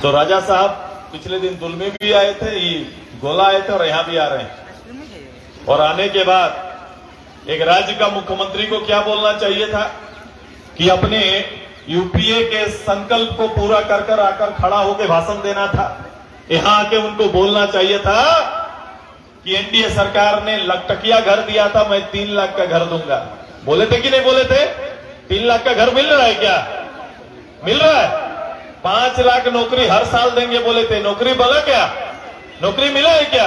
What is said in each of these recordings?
तो राजा साहब पिछले दिन दुलमी भी आए थे, गोला आए थे और यहां भी आ रहे हैं। और आने के बाद एक राज्य का मुख्यमंत्री को क्या बोलना चाहिए था कि अपने यूपीए के संकल्प को पूरा कर कर आकर खड़ा होकर भाषण देना था। यहां आके उनको बोलना चाहिए था कि एनडीए सरकार ने लखटकिया घर दिया था, मैं 3 लाख का घर दूंगा। बोले थे कि नहीं बोले थे? 3 लाख का घर मिल रहा है क्या? मिल रहा है। 5 लाख नौकरी हर साल देंगे बोले थे, नौकरी बोला क्या? नौकरी मिला है क्या?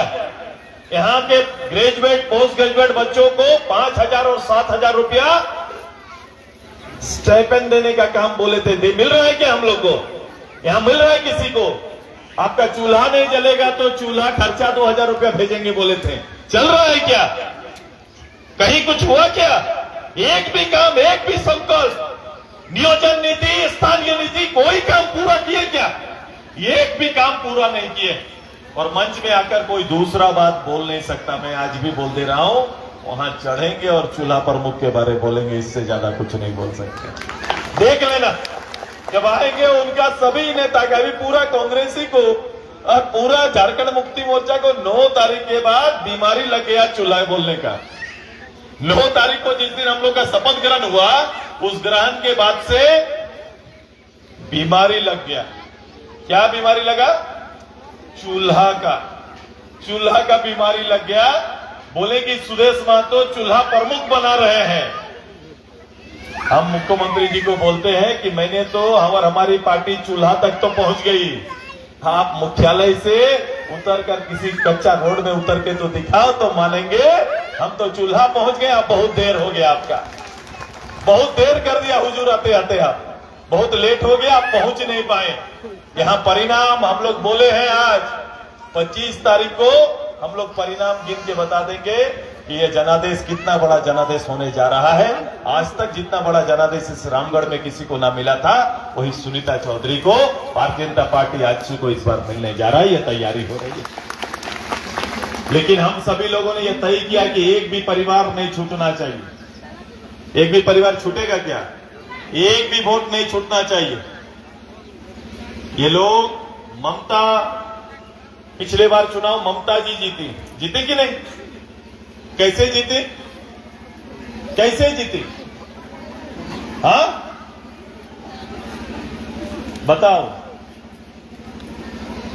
यहाँ के ग्रेजुएट पोस्ट ग्रेजुएट बच्चों को 5,000 और 7,000 रुपया स्टाइपेंड देने का काम बोले थे, मिल रहा है क्या हम लोग को? यहां मिल रहा है किसी को? आपका चूल्हा नहीं जलेगा तो चूल्हा खर्चा 2,000 रुपया भेजेंगे बोले थे, चल रहा है क्या? कहीं कुछ हुआ क्या? एक भी काम, एक भी संकल्प, नियोजन नीति, स्थानीय नीति, कोई काम पूरा किए क्या? एक भी काम पूरा नहीं किए। और मंच में आकर कोई दूसरा बात बोल नहीं सकता। मैं आज भी बोल दे रहा हूं, वहां चढ़ेंगे और चूल्हा प्रमुख के बारे बोलेंगे, इससे ज्यादा कुछ नहीं बोल सकते। देख लेना, जब आएंगे उनका सभी नेता का भी पूरा कांग्रेसी को और पूरा झारखंड मुक्ति मोर्चा को 9 तारीख के बाद बीमारी लग गया चूल्हा बोलने का। 9 तारीख को जिस दिन हम लोग का शपथ ग्रहण हुआ, उस ग्रहण के बाद से बीमारी लग गया। क्या बीमारी लगा? चूल्हा का बीमारी लग गया। बोले कि सुदेश महतो चूल्हा प्रमुख बना रहे हैं। हम मुख्यमंत्री जी को बोलते हैं कि मैंने तो हमारी पार्टी चूल्हा तक तो पहुंच गई, आप मुख्यालय से उतर कर किसी कच्चा रोड में उतर के तो दिखाओ तो मानेंगे। हम तो चूल्हा पहुंच गए, अब बहुत देर हो गया आपका, बहुत देर कर दिया हुजूर, आते आते आप बहुत लेट हो गया, आप पहुंच नहीं पाए। यहां परिणाम हम लोग बोले हैं, आज 25 तारीख को हम लोग परिणाम गिन के बता देंगे कि ये जनादेश कितना बड़ा जनादेश होने जा रहा है। आज तक जितना बड़ा जनादेश इस रामगढ़ में किसी को ना मिला था, वही सुनीता चौधरी को भारतीय जनता पार्टी आजसू को इस बार मिलने जा रहा है। ये तैयारी हो रही है। लेकिन हम सभी लोगों ने यह तय किया कि एक भी परिवार नहीं छूटना चाहिए। एक भी परिवार छूटेगा क्या? एक भी वोट नहीं छूटना चाहिए। ये लोग ममता, पिछले बार चुनाव ममता जी जीती कि नहीं? कैसे जीती? कैसे जीती? हाँ बताओ,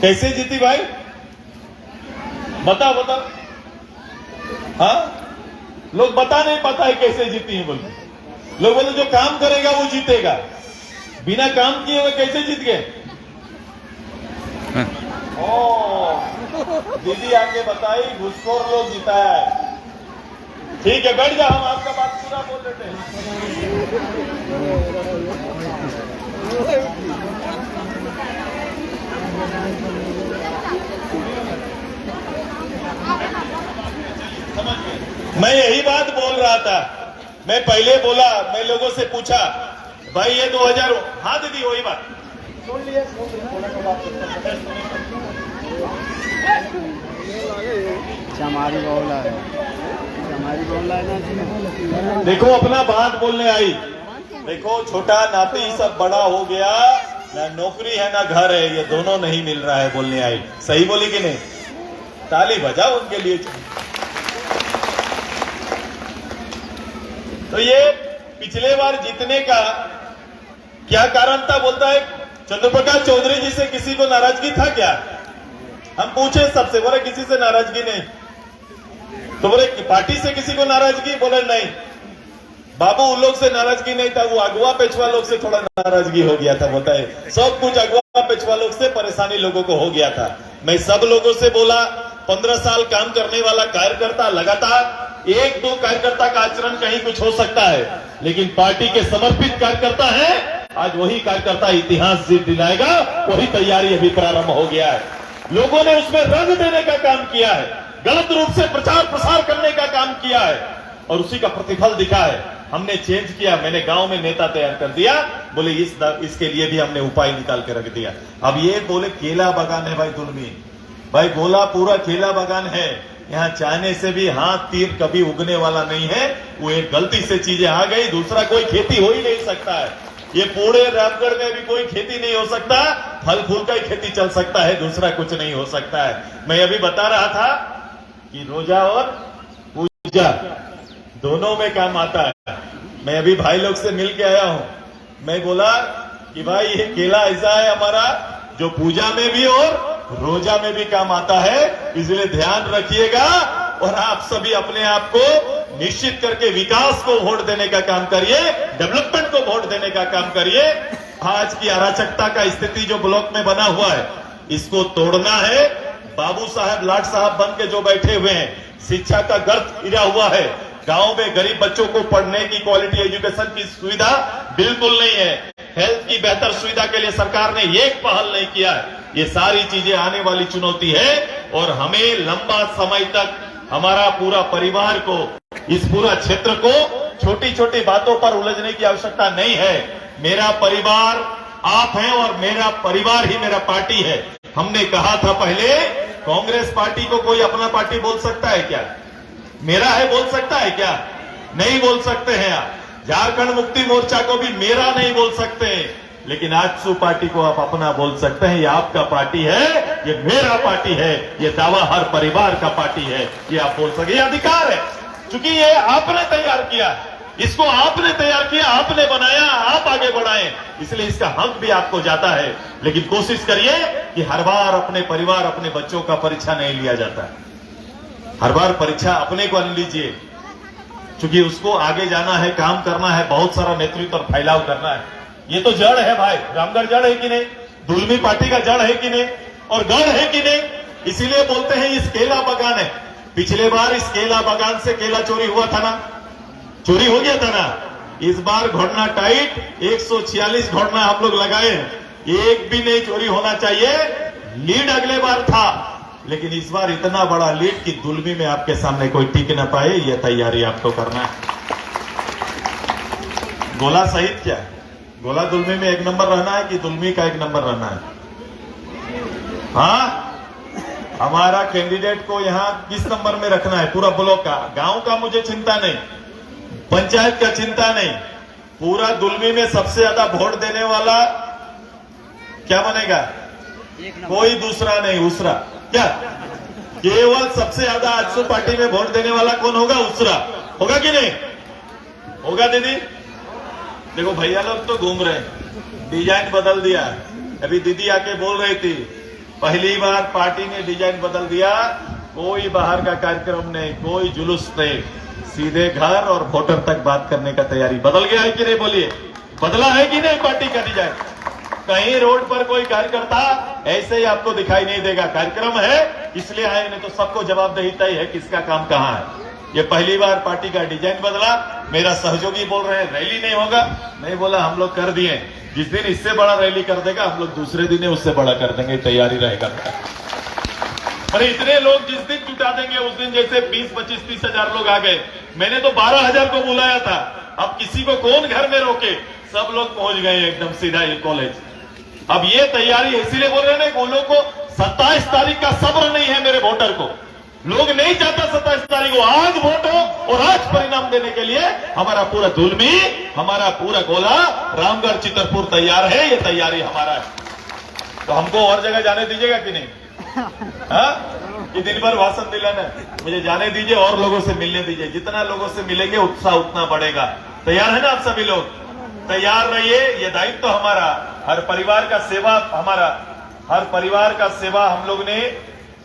कैसे जीती भाई? बताओ। हाँ, लोग बता नहीं पाता है कैसे जीती है बोले। लोग बोले जो काम करेगा वो जीतेगा, बिना काम किए हुए कैसे जीत गए? दीदी आके बताई घुसखोर लोग जिताया है। ठीक है, बैठ जा, हम आपका बात पूरा बोल देते हैं। समझ गए? मैं यही बात बोल रहा था। मैं पहले बोला, मैं लोगों से पूछा भाई ये 2000, हाँ दीदी वही बात सुन लिया। देखो अपना बात बोलने आई, देखो छोटा नाती सब बड़ा हो गया, ना नौकरी है ना घर है, ये दोनों नहीं मिल रहा है बोलने आई। सही बोली कि नहीं? ताली बजाओ उनके लिए। तो ये पिछले बार जीतने का क्या कारण था? बोलता है चंद्रप्रकाश चौधरी जी से किसी को नाराजगी था क्या? हम पूछे सबसे, बोले किसी से नाराजगी नहीं। तो बोले पार्टी से किसी को नाराजगी? बोले नहीं। बाबू उन लोग से नाराजगी नहीं था, वो अगवा पेशवा लोग से थोड़ा नाराजगी हो गया था। बोलता है सब कुछ अगवा पेशवा लोग से परेशानी लोगों को हो गया था। मैं सब लोगों से बोला, 15 साल काम करने वाला कार्यकर्ता, लगातार 1-2 कार्यकर्ता का आचरण कहीं कुछ हो सकता है, लेकिन पार्टी के समर्पित कार्यकर्ता है, आज वही कार्यकर्ता इतिहास जीत दिलाएगा। वही तैयारी अभी प्रारंभ हो गया है। लोगों ने उसमें रंग देने का काम किया है, गलत रूप से प्रचार प्रसार करने का काम किया है, और उसी का प्रतिफल दिखा है। हमने चेंज किया, मैंने गांव में नेता तैयार कर दिया, बोले इसके लिए भी हमने उपाय निकाल के रख दिया। अब ये बोले केला बागान है भाई दुलमी, भाई गोला पूरा केला बागान है, यहाँ चाहने से भी हाथ तीर कभी उगने वाला नहीं है। वो एक गलती से चीजें आ गई, दूसरा कोई खेती हो ही नहीं सकता है। ये पूरे रामगढ़ में भी कोई खेती नहीं हो सकता। फल फूल का ही खेती चल सकता है, दूसरा कुछ नहीं हो सकता है। मैं अभी बता रहा था कि रोजा और पूजा दोनों में काम आता है। मैं अभी भाई लोग से मिल के आया हूं। मैं बोला कि भाई ये केला ऐसा है हमारा जो पूजा में भी और रोजा में भी काम आता है, इसलिए ध्यान रखिएगा और आप सभी अपने आप को निश्चित करके विकास को वोट देने का काम करिए, डेवलपमेंट को वोट देने का काम करिए। आज की अराजकता का स्थिति जो ब्लॉक में बना हुआ है, इसको तोड़ना है। बाबू साहब लाट साहब बन के जो बैठे हुए हैं, शिक्षा का गर्त गिरा हुआ है। गांव में गरीब बच्चों को पढ़ने की क्वालिटी एजुकेशन की सुविधा बिल्कुल नहीं है। हेल्थ की बेहतर सुविधा के लिए सरकार ने एक पहल नहीं किया है। ये सारी चीजें आने वाली चुनौती है और हमें लंबा समय तक हमारा पूरा परिवार को, इस पूरा क्षेत्र को छोटी छोटी बातों पर उलझने की आवश्यकता नहीं है। मेरा परिवार आप हैं और मेरा परिवार ही मेरा पार्टी है। हमने कहा था पहले, कांग्रेस पार्टी को कोई अपना पार्टी बोल सकता है क्या? मेरा है बोल सकता है क्या? नहीं बोल सकते हैं आप। झारखंड मुक्ति मोर्चा को भी मेरा नहीं बोल सकते, लेकिन आजसू पार्टी को आप अपना बोल सकते हैं। ये आपका पार्टी है, ये मेरा पार्टी है, ये दावा हर परिवार का पार्टी है, ये आप बोल सके। ये अधिकार है, क्योंकि ये आपने तैयार किया, इसको आपने तैयार किया, आपने बनाया, आप आगे बढ़ाएं, इसलिए इसका हक भी आपको जाता है। लेकिन कोशिश करिए कि हर बार अपने परिवार, अपने बच्चों का परीक्षा नहीं लिया जाता है। हर बार परीक्षा अपने को न लीजिए, क्योंकि उसको आगे जाना है, काम करना है, बहुत सारा नेतृत्व और फैलाव करना है। ये तो जड़ है भाई, रामगढ़ जड़ है कि नहीं? दुलमी पार्टी का जड़ है कि नहीं? और गढ़ है कि नहीं? इसीलिए बोलते हैं इस केला बागान है। पिछले बार इस केला बागान से केला चोरी हुआ था ना, चोरी हो गया था ना। इस बार घोड़ना टाइट, 146 घोड़ना हम लोग लगाए हैं, एक भी नहीं चोरी होना चाहिए। लीड अगले बार था, लेकिन इस बार इतना बड़ा लीड कि दुलमी में आपके सामने कोई टिक न पाए, यह तैयारी आपको करना है। गोला सहित क्या, गोला दुलमी में एक नंबर रहना है कि दुलमी का एक नंबर रहना है? हाँ, हमारा कैंडिडेट को यहां किस नंबर में रखना है? पूरा ब्लॉक का, गांव का मुझे चिंता नहीं, पंचायत का चिंता नहीं, पूरा दुलमी में सबसे ज्यादा वोट देने वाला क्या बनेगा? कोई दूसरा नहीं, उसरा। क्या केवल सबसे ज्यादा आजसू पार्टी में वोट देने वाला कौन होगा? उसरा होगा कि नहीं होगा? दीदी देखो, भैया लोग तो घूम रहे हैं, डिजाइन बदल दिया। अभी दीदी आके बोल रही थी, पहली बार पार्टी ने डिजाइन बदल दिया, कोई बाहर का कार्यक्रम नहीं, कोई जुलूस नहीं, सीधे घर और वोटर तक बात करने का तैयारी। बदल गया है कि नहीं? बोलिए, बदला है कि नहीं पार्टी का डिजाइन? कहीं रोड पर कोई कार्यकर्ता ऐसे ही आपको दिखाई नहीं देगा। कार्यक्रम है इसलिए आए, नहीं तो सबको जवाबदेही तय है किसका काम कहां है। ये पहली बार पार्टी का डिजाइन बदला। मेरा सहयोगी बोल रहे हैं रैली नहीं होगा, नहीं बोला, हम लोग कर दिए। जिस दिन इससे बड़ा रैली कर देगा, हम लोग दूसरे दिन उससे बड़ा कर देंगे, तैयारी रहेगा। पर इतने लोग जिस दिन जुटा देंगे उस दिन, जैसे 20, 25, 30 हजार लोग आ गए। मैंने तो 12,000 को बुलाया था, अब किसी को कौन घर में रोके, सब लोग पहुंच गए एकदम सीधा ये कॉलेज। अब ये तैयारी इसीलिए बोल रहे हैं, वो लोग को 27 तारीख का सब्र नहीं है। मेरे वोटर को, लोग नहीं चाहता 27 तारीख को, आज वोट हो और आज परिणाम देने के लिए हमारा पूरा दुलमी, हमारा पूरा गोला, रामगढ़, चितरपुर तैयार है। ये तैयारी हमारा है, तो हमको और जगह जाने दीजिएगा कि नहीं? हाँ, कि दिन भर भाषण दिलाना, मुझे जाने दीजिए और लोगों से मिलने दीजिए। जितना लोगों से मिलेंगे उत्साह उतना बढ़ेगा। तैयार है ना आप सभी लोग? तैयार रहिए। ये दायित्व हमारा, हर परिवार का सेवा, हमारा हर परिवार का सेवा हम लोग ने,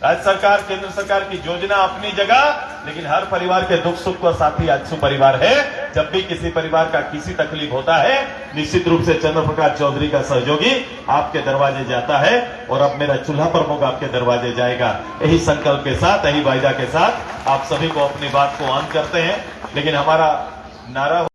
राज्य सरकार, केंद्र सरकार की योजना अपनी जगह, लेकिन हर परिवार के दुख सुख का साथी आजसू परिवार है। जब भी किसी परिवार का किसी तकलीफ होता है, निश्चित रूप से चंद्र प्रकाश चौधरी का सहयोगी आपके दरवाजे जाता है, और अब मेरा चूल्हा प्रमुख आपके दरवाजे जाएगा। यही संकल्प के साथ, यही वायदा के साथ आप सभी को अपनी बात को ऑन करते हैं। लेकिन हमारा नारा